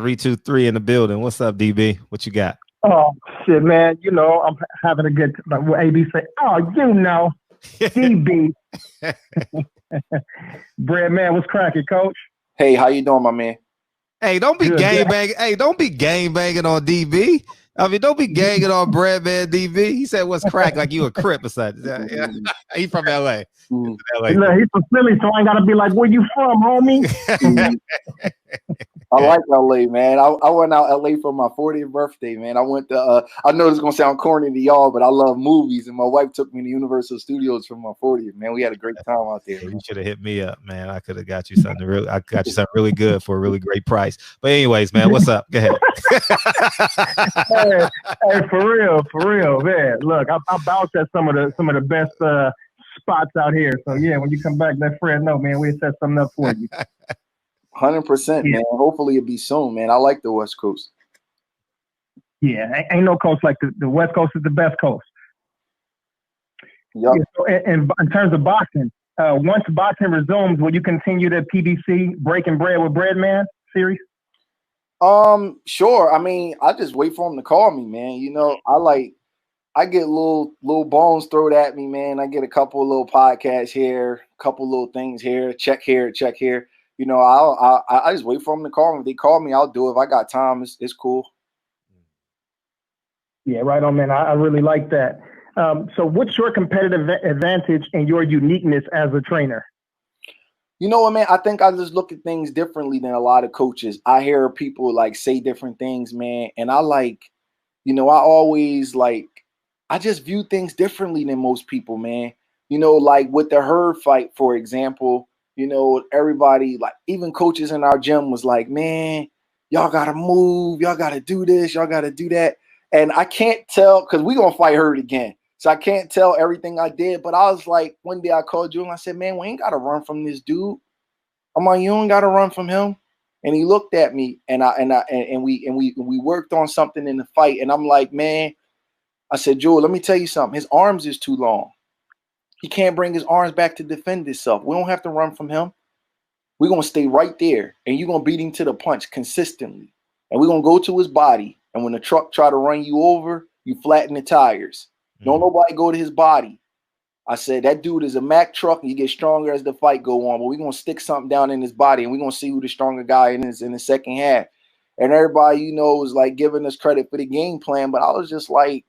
323 in the building. What's up, DB? What you got? Oh shit, man! You know I'm having a good. Like what AB say? Oh, you know, DB. Breadman, what's cracking, Coach? Hey, how you doing, my man? Hey, don't be gang banging. Hey, don't be gang banging on DB. I mean, don't be ganging on Breadman DB. He said, "What's crack?" Like you a crip or something. Yeah. He from LA. Look, he's from Philly, so I ain't gotta be like, "Where you from, homie?" I like LA, man. I went out LA for my 40th birthday, man. I went to I know this is gonna sound corny to y'all, but I love movies, and my wife took me to Universal Studios for my 40th, man. We had a great time out there. You should have hit me up, man. I could have got you something really good for a really great price. But anyways, man, what's up? Go ahead. hey, for real, man. Look, I bounced at some of the best spots out here. So yeah, when you come back, let Fred know, man. We'll set something up for you. 100%, man. Hopefully it'll be soon, man. I like the West Coast. Yeah, ain't no coast like the West Coast is the best coast. Yep. Yeah, so in terms of boxing, once boxing resumes, will you continue the PBC Breaking Bread with Breadman series? Sure. I mean, I just wait for him to call me, man. You know, I get little bones thrown at me, man. I get a couple of little podcasts here, a couple little things here, check here. You know, I just wait for them to call me. If they call me, I'll do it. If I got time, it's cool. Yeah, right on, man. I really like that. So what's your competitive advantage and your uniqueness as a trainer? You know what, man? I think I just look at things differently than a lot of coaches. I hear people like say different things, man. And I like, you know, I just view things differently than most people, man. You know, like with the Herd fight, for example, you know, everybody, like even coaches in our gym was like, man, y'all got to move. Y'all got to do this. Y'all got to do that. And I can't tell because we're going to fight Herd again. So I can't tell everything I did. But I was like, one day I called you and I said, man, we ain't got to run from this dude. I'm like, you don't got to run from him. And he looked at me and we worked on something in the fight. And I'm like, man, I said, Joel, let me tell you something. His arms is too long. He can't bring his arms back to defend himself. We don't have to run from him. We're going to stay right there, and you're going to beat him to the punch consistently. And we're going to go to his body, and when the truck try to run you over, you flatten the tires. Don't nobody go to his body. I said, that dude is a Mack truck, and you get stronger as the fight go on, but we're going to stick something down in his body, and we're going to see who the stronger guy is in the second half. And everybody, you know, was like giving us credit for the game plan, but I was just like,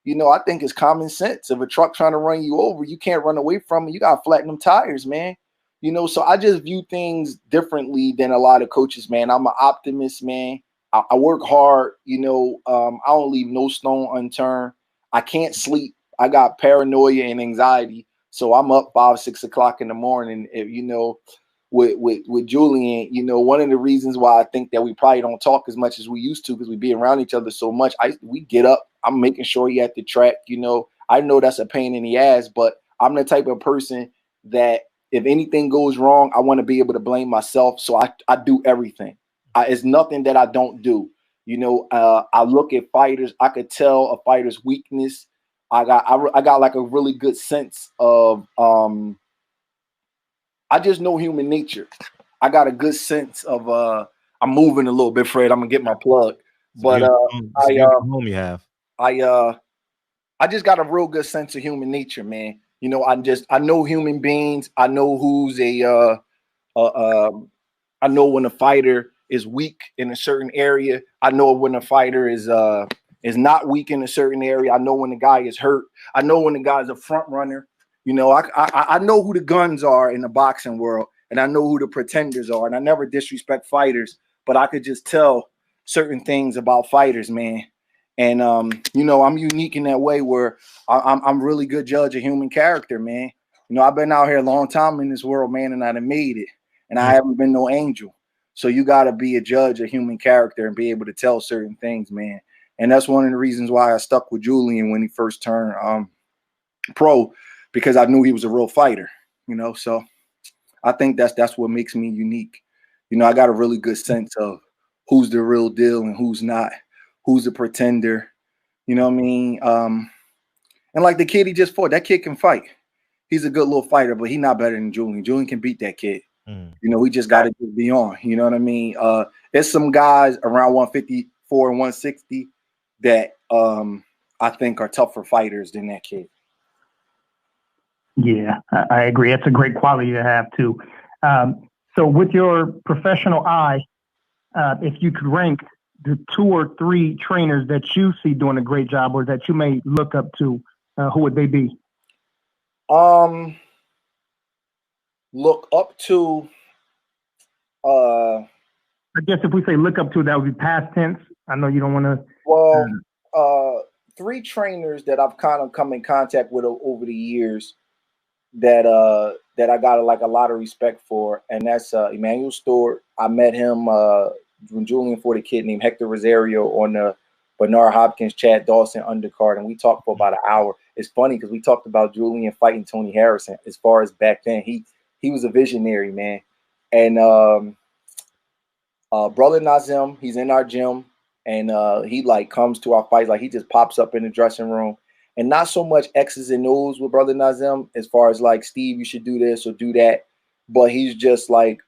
you know, I think it's common sense. If a truck trying to run you over, you can't run away from it. You got to flatten them tires, man. You know, so I just view things differently than a lot of coaches, man. I'm an optimist, man. I work hard. You know, I don't leave no stone unturned. I can't sleep. I got paranoia and anxiety. So I'm up 5, 6 o'clock in the morning, you know, with Julian. You know, one of the reasons why I think that we probably don't talk as much as we used to because we be around each other so much. We get up. I'm making sure he at the track. You know, I know that's a pain in the ass, but I'm the type of person that if anything goes wrong, I want to be able to blame myself. So I do everything. It's nothing that I don't do. You know, I look at fighters. I could tell a fighter's weakness. I got like a really good sense of I just know human nature. I got a good sense of I'm moving a little bit, Fred. I'm gonna get my plug. But I just got a real good sense of human nature, man. You know, I know human beings. I know who's I know when a fighter is weak in a certain area. I know when a fighter is not weak in a certain area. I know when the guy is hurt. I know when the guy's a front runner. You know, I know who the guns are in the boxing world, and I know who the pretenders are. And I never disrespect fighters, but I could just tell certain things about fighters, man. And you know, I'm unique in that way where I'm really good judge of human character, man. You know, I've been out here a long time in this world, man, and I done made it, and I haven't been no angel. So you got to be a judge of human character and be able to tell certain things, man. And that's one of the reasons why I stuck with Julian when he first turned pro, because I knew he was a real fighter, you know. So I think that's what makes me unique. You know, I got a really good sense of who's the real deal and who's not, who's a pretender, you know what I mean? And like the kid he just fought, that kid can fight. He's a good little fighter, but he's not better than Julian. Julian can beat that kid. You know, we just got to be on. You know what I mean? There's some guys around 154 and 160 that I think are tougher fighters than that kid. Yeah, I agree. It's a great quality to have too. So with your professional eye, if you could rank the 2 or 3 trainers that you see doing a great job or that you may look up to, who would they be? Look up to. I guess if we say look up to, that would be past tense. I know you don't want to. Well, 3 trainers that I've kind of come in contact with over the years that I got like a lot of respect for, and that's Emmanuel Stewart. I met him when Julian fought a kid named Hector Rosario on the Bernard Hopkins Chad Dawson undercard, and we talked for about an hour. It's funny because we talked about Julian fighting Tony Harrison. As far as back then, he was a visionary, man. And brother Nazim, he's in our gym, and he like comes to our fights, like he just pops up in the dressing room. And not so much X's and O's with brother Nazim as far as like, Steve, you should do this or do that. But he's just like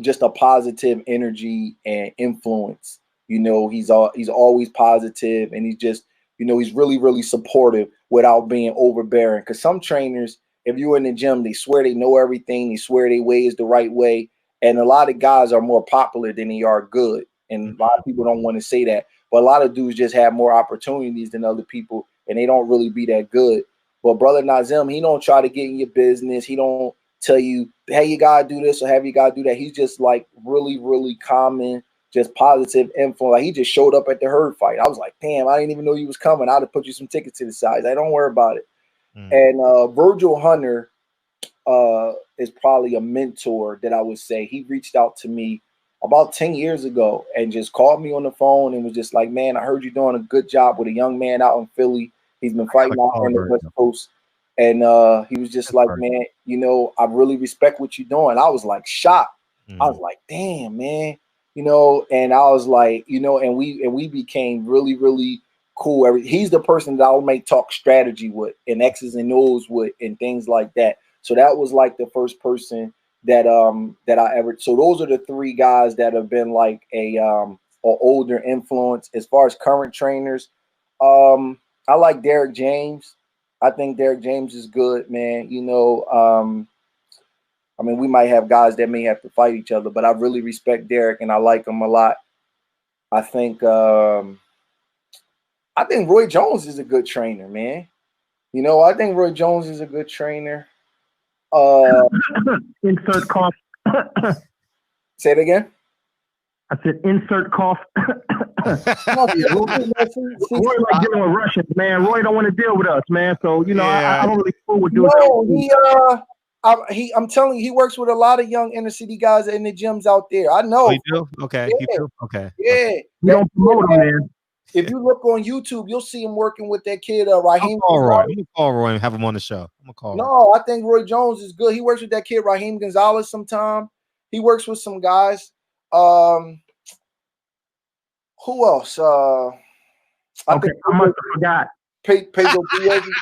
just a positive energy and influence. You know, he's always positive, and he's just, you know, he's really, really supportive without being overbearing. Because some trainers, if you're in the gym, they swear they know everything. They swear their way is the right way. And a lot of guys are more popular than they are good. And a lot of people don't want to say that. But a lot of dudes just have more opportunities than other people, and they don't really be that good. But brother Nazim, he don't try to get in your business. He don't tell you, hey, you gotta do this or have you gotta do that. He's just like really, really calming, just positive influence. Like he just showed up at the Herd fight. I was like, damn, I didn't even know you was coming. I'd have put you some tickets to the side. Like, don't worry about it. And Virgil Hunter is probably a mentor that I would say. He reached out to me about 10 years ago and just called me on the phone and was just like, man, I heard you're doing a good job with a young man out in Philly. He's been fighting out on the West Coast. And he was just like, man, you know, I really respect what you're doing. I was like shocked. I was like, damn, man, you know, and I was like, you know, and we became really, really cool. He's the person that I'll make talk strategy with and X's and O's with and things like that. So that was like the first person that I ever. So those are the 3 guys that have been like a older influence. As far as current trainers, I like Derek James. I think Derek James is good, man. You know, I mean, we might have guys that may have to fight each other, but I really respect Derek and I like him a lot. I think Roy Jones is a good trainer, man. You know, I think Roy Jones is a good trainer. Insert cough. Say it again. I said insert cough. Roy like dealing with Russians, man. Roy don't want to deal with us, man. So, you know, I don't really fool with doing that. I'm telling you, he works with a lot of young inner city guys in the gyms out there. I know. Oh, you do? Okay. Yeah. You do? Okay. Yeah. You don't promote him, man. If you look on YouTube, you'll see him working with that kid, Raheem. I'm gonna call Roy and have him on the show. I'm gonna call. No, I think Roy Jones is good. He works with that kid Raheem Gonzalez sometime. He works with some guys. Who else? I think I must have forgot. Pedro Diaz is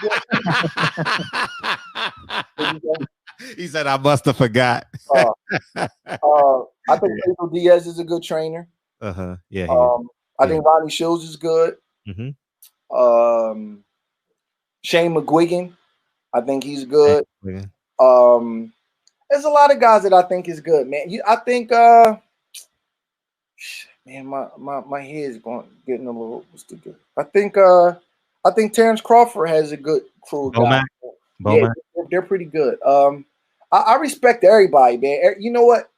good. He said, "I must have forgot." I think Pedro Diaz is a good trainer. Yeah. I think Ronnie Shields is good. Shane McGuigan, I think he's good. There's a lot of guys that I think is good, man. I think, man, my head's getting a little good. I think Terrence Crawford has a good crew. Yeah, they're pretty good. I respect everybody, man. You know what?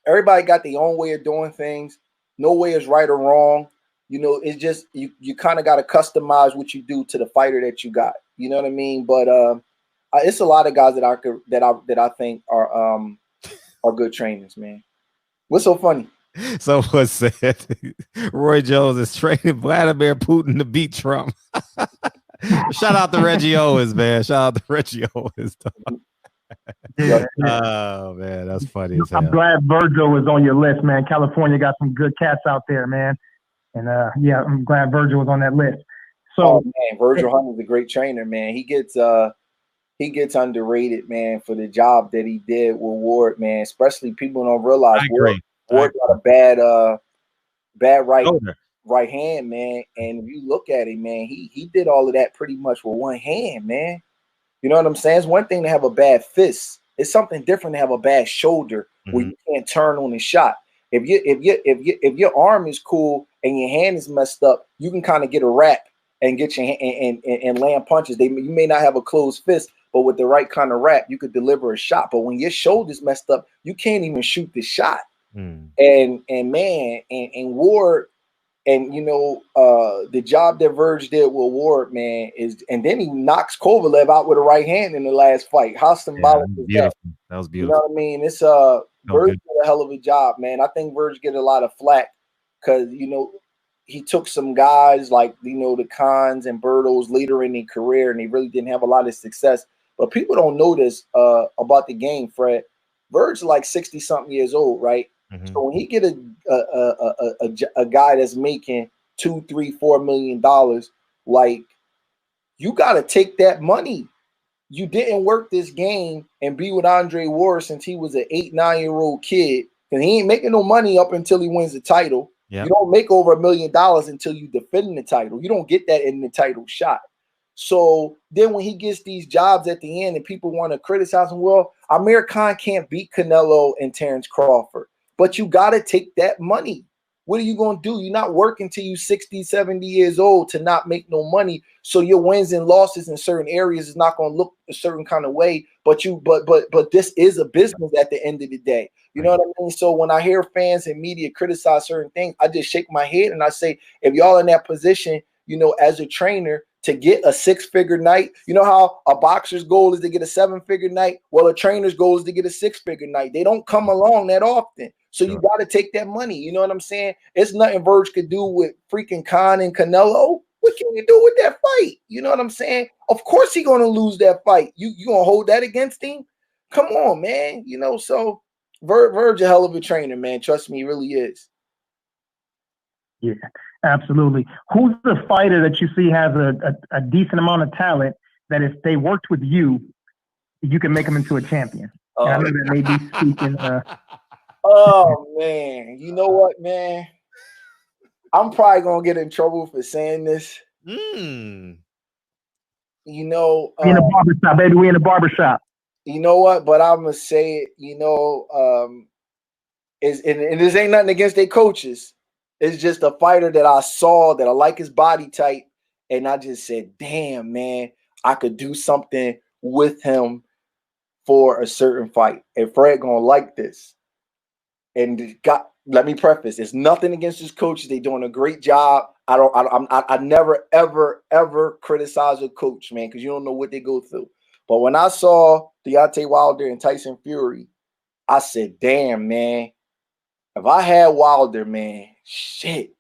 Everybody got their own way of doing things. No way is right or wrong. You know, it's just you kind of got to customize what you do to the fighter that you got. You know what I mean? But it's a lot of guys that I think are good trainers, man. What's so funny? Someone said Roy Jones is training Vladimir Putin to beat Trump. Shout out to Reggie Owens, man. Shout out to Reggie Owens. Oh man, that's funny as hell. I'm glad Virgil is on your list, man. California got some good cats out there, man. And yeah, I'm glad Virgil was on that list. So man, Virgil Hunter's a great trainer, man. He gets he gets underrated, man, for the job that he did with Ward, man. Especially people don't realize I agree. Ward got a bad Shoulder. right hand, man. And if you look at it, man, he did all of that pretty much with one hand, man. You know what I'm saying? It's one thing to have a bad fist. It's something different to have a bad shoulder where you can't turn on the shot. If your arm is cool and your hand is messed up, you can kind of get a wrap and get your hand and land punches. You may not have a closed fist, but with the right kind of wrap, you could deliver a shot. But when your shoulder's messed up, you can't even shoot the shot. And Ward, and you know, the job that Verge did with Ward, man, is, and then he knocks Kovalev out with a right hand in the last fight. How symbolic is that? That was beautiful. You know what I mean? It's Verge did a hell of a job, man. I think Verge get a lot of flack because, you know, he took some guys like, you know, the Khans and Bertos later in their career, and they really didn't have a lot of success. But people don't know this about the game, Fred. Verge is like 60-something years old, right? So when he get a guy that's making $2, $3, $4 million, like, you got to take that money. You didn't work this game and be with Andre Ward since he was an 8, 9-year-old kid, because he ain't making no money up until he wins the title. Yep. You don't make over $1 million until you defend the title. You don't get that in the title shot. So then when he gets these jobs at the end and people want to criticize him, well, Amir Khan can't beat Canelo and Terrence Crawford. But you got to take that money. What are you going to do? You're not working till you 60, 70 years old to not make no money. So your wins and losses in certain areas is not going to look a certain kind of way. But this is a business at the end of the day. You know what I mean? So when I hear fans and media criticize certain things, I just shake my head and I say, if y'all in that position, you know, as a trainer, to get a 6-figure night, you know how a boxer's goal is to get a 7-figure night? Well, a trainer's goal is to get a 6-figure night. They don't come along that often. So you got to take that money. You know what I'm saying? It's nothing Verge could do with freaking Khan and Canelo. What can you do with that fight? You know what I'm saying? Of course he's going to lose that fight. You going to hold that against him? Come on, man. You know, so Verge a hell of a trainer, man. Trust me, he really is. Yeah, absolutely. Who's the fighter that you see has a decent amount of talent that if they worked with you, you can make them into a champion? I know that may be speaking. Oh, man. You know what, man? I'm probably going to get in trouble for saying this. You know. In a barbershop, baby. We in a barbershop. You know what? But I'm going to say it, you know, and this ain't nothing against their coaches. It's just a fighter that I saw that I like his body type. And I just said, damn, man, I could do something with him for a certain fight. And Fred going to like this. And let me preface, it's nothing against his coaches. They're doing a great job. I never, ever criticize a coach, man, because you don't know what they go through. But when I saw Deontay Wilder and Tyson Fury, I said, damn, man, if I had Wilder, man, shit,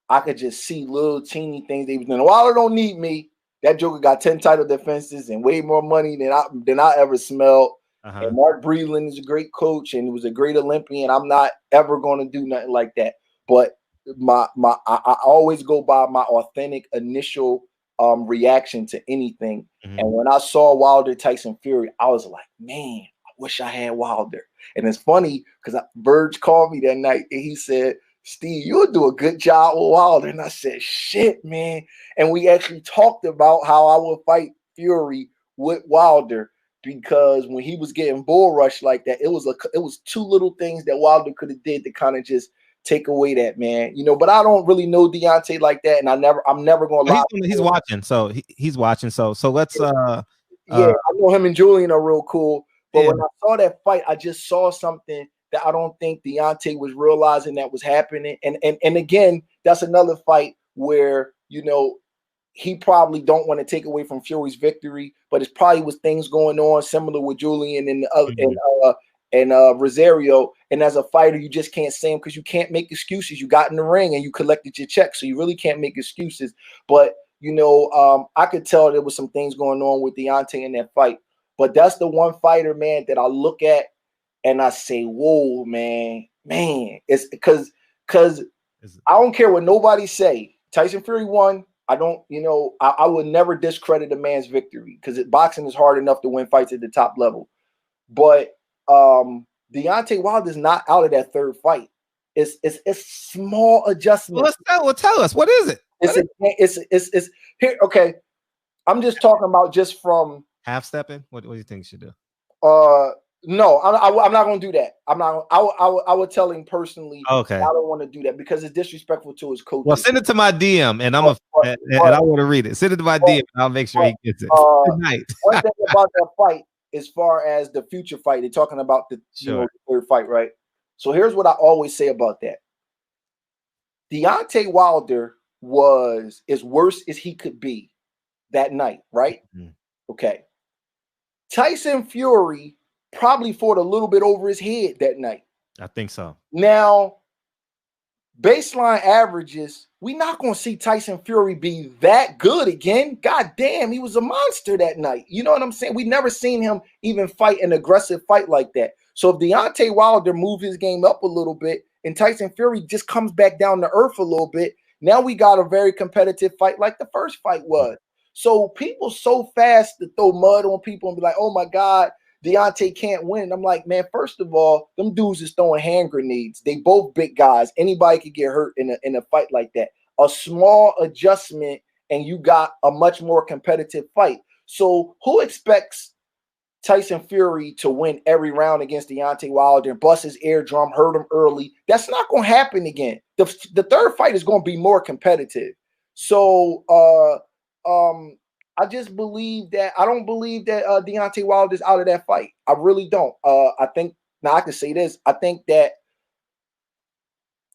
I could just see little teeny things they was doing. Wilder don't need me. That joker got 10 title defenses and way more money than I ever smelled. And Mark Breedlin is a great coach and he was a great Olympian. I'm not ever going to do nothing like that. But I always go by my authentic initial reaction to anything. And when I saw Wilder Tyson Fury, I was like, man, I wish I had Wilder. And it's funny because Verge called me that night and he said, Steve, you'll do a good job with Wilder. And I said, shit, man. And we actually talked about how I would fight Fury with Wilder, because when he was getting bull rushed like that, it was two little things that Wilder could have did to kind of just take away that, man. You know, but I don't really know Deontay like that, and I'm never gonna lie. He's watching, so he's watching. So let's I know him and Julian are real cool. But when I saw that fight, I just saw something that I don't think Deontay was realizing that was happening. And again, that's another fight where, you know, he probably don't want to take away from Fury's victory, but it's probably was things going on similar with Julian and the other and Rosario. And as a fighter, you just can't say him because you can't make excuses. You got in the ring and you collected your check, so you really can't make excuses. But you know, I could tell there was some things going on with Deontay in that fight. But that's the one fighter, man, that I look at and I say, whoa, man, it's because I don't care what nobody say. Tyson Fury won. I don't, I would never discredit a man's victory because boxing is hard enough to win fights at the top level. But Deontay Wilder's not out of that third fight. It's small adjustment. Tell us, what is it? It's here. Okay, I'm just talking about just from half stepping. What do you think you should do? No, I'm not going to do that. I'm not. I would tell him personally. Okay, I don't want to do that because it's disrespectful to his coach. Well, send it to my DM, and I want to read it. Send it to my DM, and I'll make sure he gets it. Good night. One thing about that fight, as far as the future fight, they're talking about the the third fight, right? So here's what I always say about that. Deontay Wilder was as worse as he could be that night, right? Mm-hmm. Okay. Tyson Fury probably fought a little bit over his head that night. I think so. Now, baseline averages, we're not going to see Tyson Fury be that good again. God damn, he was a monster that night. You know what I'm saying? We never seen him even fight an aggressive fight like that. So if Deontay Wilder moved his game up a little bit and Tyson Fury just comes back down to earth a little bit, now we got a very competitive fight like the first fight was. So people so fast to throw mud on people and be like, oh my God, Deontay can't win. I'm like, man, first of all, them dudes is throwing hand grenades. They both big guys. Anybody could get hurt in a fight like that. A small adjustment and you got a much more competitive fight. So who expects Tyson Fury to win every round against Deontay Wilder and bust his eardrum, hurt him early? That's not going to happen again. The third fight is going to be more competitive. So I just believe that I don't believe that Deontay Wilder is out of that fight. I really don't. I think now I can say this. I think that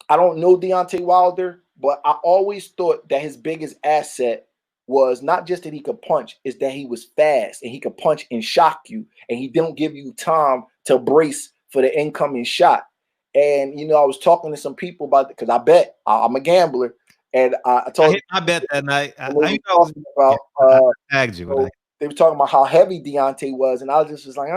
I don't know Deontay Wilder, but I always thought that his biggest asset was not just that he could punch, is that he was fast and he could punch and shock you, and he didn't give you time to brace for the incoming shot. And I was talking to some people about it because I bet I'm a gambler. And I bet that night. I tagged you. So they were talking about how heavy Deontay was, and I was just like,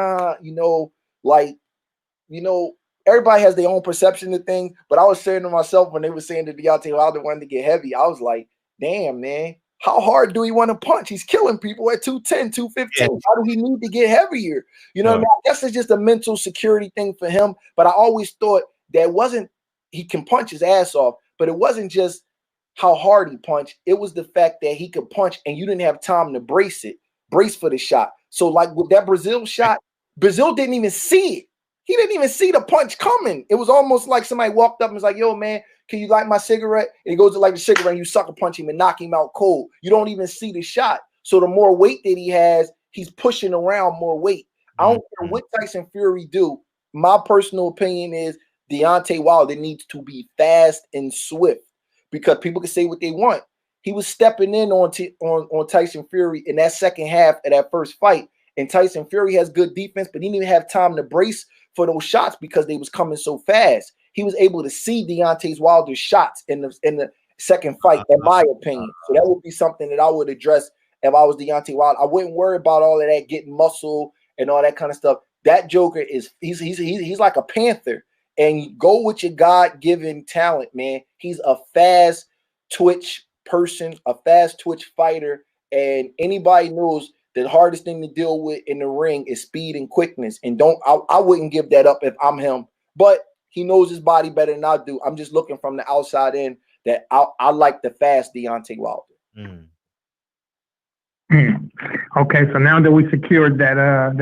everybody has their own perception of things. But I was saying to myself when they were saying that Deontay Wilder wanted to get heavy, I was like, damn, man, how hard do he want to punch? He's killing people at 210, 215. Yeah. How do he need to get heavier? What I mean? I guess it's just a mental security thing for him. But I always thought that he can punch his ass off, but it wasn't just how hard he punched. It was the fact that he could punch and you didn't have time to brace for the shot. So like with that Brazil shot, Brazil didn't even see it. He didn't even see the punch coming. It was almost like somebody walked up and was like, yo, man, can you light my cigarette? And he goes to light the cigarette and you sucker punch him and knock him out cold. You don't even see the shot. So the more weight that he has, he's pushing around more weight. I don't care what Tyson Fury do. My personal opinion is Deontay Wilder needs to be fast and swift. Because people can say what they want. He was stepping in on Tyson Fury in that second half of that first fight. And Tyson Fury has good defense, but he didn't even have time to brace for those shots because they was coming so fast. He was able to see Deontay Wilder's shots in the second fight, in my opinion. So that would be something that I would address if I was Deontay Wilder. I wouldn't worry about all of that, getting muscle and all that kind of stuff. That Joker he's like a panther. And go with your God-given talent, man. He's a fast twitch person, a fast twitch fighter. And anybody knows the hardest thing to deal with in the ring is speed and quickness. And I wouldn't give that up if I'm him. But he knows his body better than I do. I'm just looking from the outside in that I like the fast Deontay Wilder. Okay, so now that we secured that